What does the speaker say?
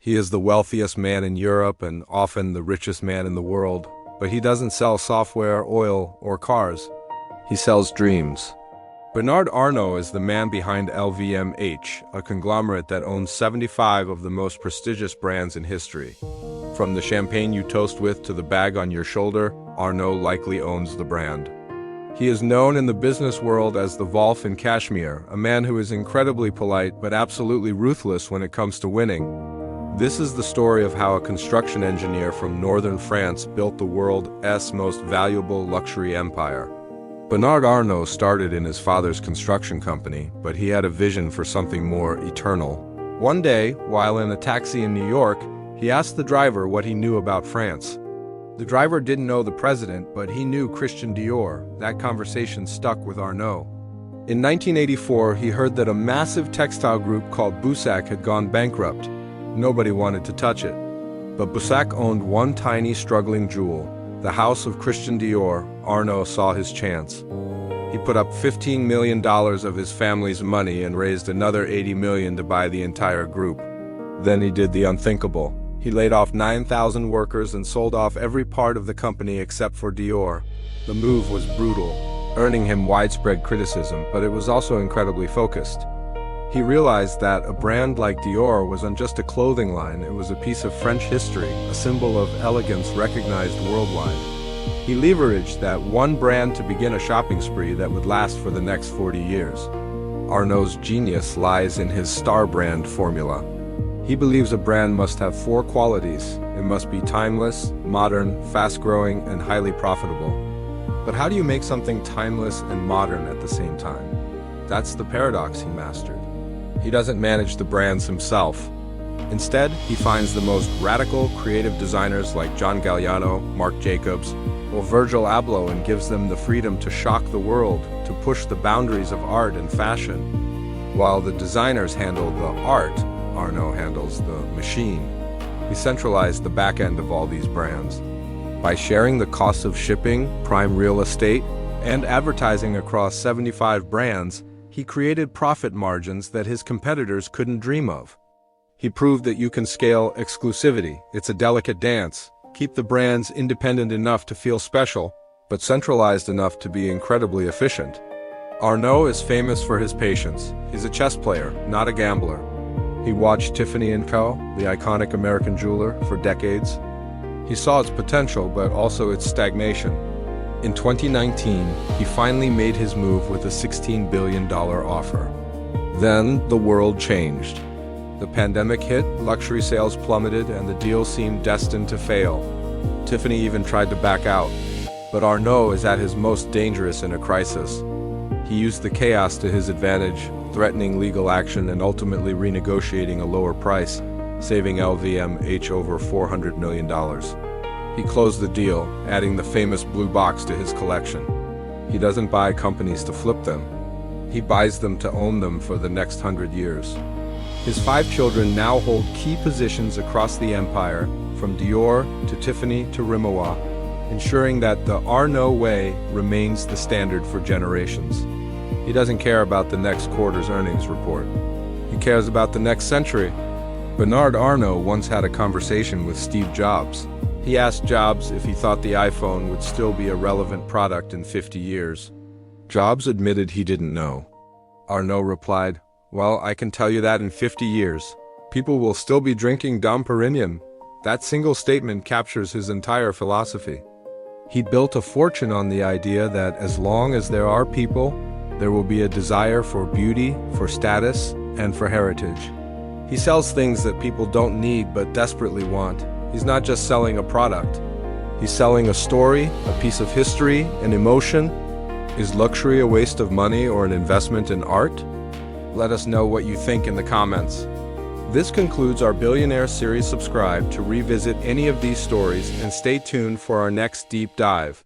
He is the wealthiest man in Europe and often the richest man in the world, but he doesn't sell software, oil, or cars. He sells dreams. Bernard Arnault is the man behind LVMH, a conglomerate that owns 75 of the most prestigious brands in history. From the champagne you toast with to the bag on your shoulder, Arnault likely owns the brand. He is known in the business world as the Wolf in Cashmere, a man who is incredibly polite but absolutely ruthless when it comes to winning. This is the story of how a construction engineer from northern France built the world's most valuable luxury empire. Bernard Arnault started in his father's construction company, but he had a vision for something more eternal. One day, while in a taxi in New York, he asked the driver what he knew about France. The driver didn't know the president, but he knew Christian Dior. That conversation stuck with Arnault. In 1984, he heard that a massive textile group called Boussac had gone bankrupt. Nobody wanted to touch it. But Boussac owned one tiny struggling jewel, the house of Christian Dior. Arnault saw his chance. He put up $15 million of his family's money and raised another $80 million to buy the entire group. Then he did the unthinkable. He laid off 9,000 workers and sold off every part of the company except for Dior. The move was brutal, earning him widespread criticism, but it was also incredibly focused. He realized that a brand like Dior wasn't just a clothing line, it was a piece of French history, a symbol of elegance recognized worldwide. He leveraged that one brand to begin a shopping spree that would last for the next 40 years. Arnault's genius lies in his star brand formula. He believes a brand must have 4 qualities. It must be timeless, modern, fast-growing, and highly profitable. But how do you make something timeless and modern at the same time? That's the paradox he mastered. He doesn't manage the brands himself. Instead, he finds the most radical, creative designers like John Galliano, Marc Jacobs, or Virgil Abloh and gives them the freedom to shock the world, to push the boundaries of art and fashion. While the designers handle the art, Arnault handles the machine. He centralized the back end of all these brands. By sharing the costs of shipping, prime real estate, and advertising across 75 brands, he created profit margins that his competitors couldn't dream of. He proved that you can scale exclusivity. It's a delicate dance. Keep the brands independent enough to feel special, but centralized enough to be incredibly efficient. Arnault is famous for his patience. He's a chess player, not a gambler. He watched Tiffany Co, the iconic American jeweler, for decades. He saw its potential, but also its stagnation. In 2019, he finally made his move with a $16 billion offer. Then the world changed. The pandemic hit, luxury sales plummeted, and the deal seemed destined to fail. Tiffany even tried to back out. But Arnault is at his most dangerous in a crisis. He used the chaos to his advantage, threatening legal action and ultimately renegotiating a lower price, saving LVMH over $400 million. He closed the deal, adding the famous blue box to his collection. He doesn't buy companies to flip them. He buys them to own them for the next 100 years. His 5 children now hold key positions across the empire, from Dior to Tiffany to Rimowa, ensuring that the Arnault way remains the standard for generations. He doesn't care about the next quarter's earnings report. He cares about the next century. Bernard Arnault once had a conversation with Steve Jobs. He asked Jobs if he thought the iPhone would still be a relevant product in 50 years. Jobs admitted he didn't know. Arnault replied, "Well, I can tell you that in 50 years, people will still be drinking Dom Perignon." That single statement captures his entire philosophy. He built a fortune on the idea that as long as there are people, there will be a desire for beauty, for status, and for heritage. He sells things that people don't need but desperately want. He's not just selling a product. He's selling a story, a piece of history, an emotion. Is luxury a waste of money or an investment in art? Let us know what you think in the comments. This concludes our Billionaire series. Subscribe to revisit any of these stories and stay tuned for our next deep dive.